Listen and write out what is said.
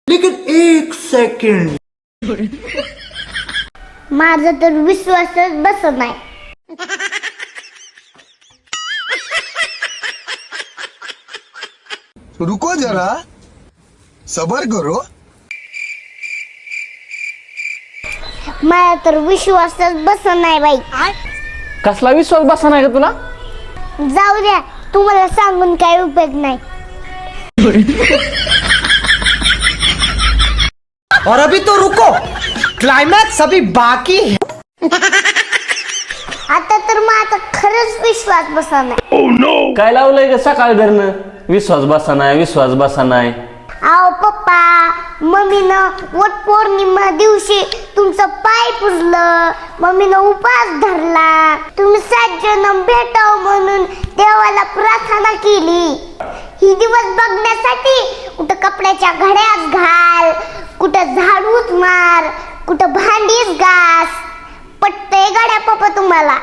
लेकिन एक सेकंड, माझा तर विश्वासच बसत नाही. रुको जरा, सबर करो. माझा तर विश्वासच बसत नाही बाई. कसला विश्वास बसा नाही का तुला? जाऊ द्या, तुम्हाला सांगून काय उपयोग नाही. और अभी तो रुको, क्लाइमैक्स अभी बाकी है. आता तर माझा खरंच विश्वास बसत नाही. काय लावलंय का सकाळ धरणं? विश्वास बसा नाही, विश्वास बसा नाही. आओ पप्पा, मम्मीनं वट पौर्णिमा दिवशी तुमचं पाय पुजलं, मम्मीनं उपास धरला, तुम्ही 7 जण भेटाव म्हणून देवाला प्रार्थना केली. ही दिवस बघण्यासाठी कुठं कपड्याच्या घड्यात घाल, कुठं झाडूच मार, कुठं भांडीच घास. पटतंय गाड्या पप्पा तुम्हाला?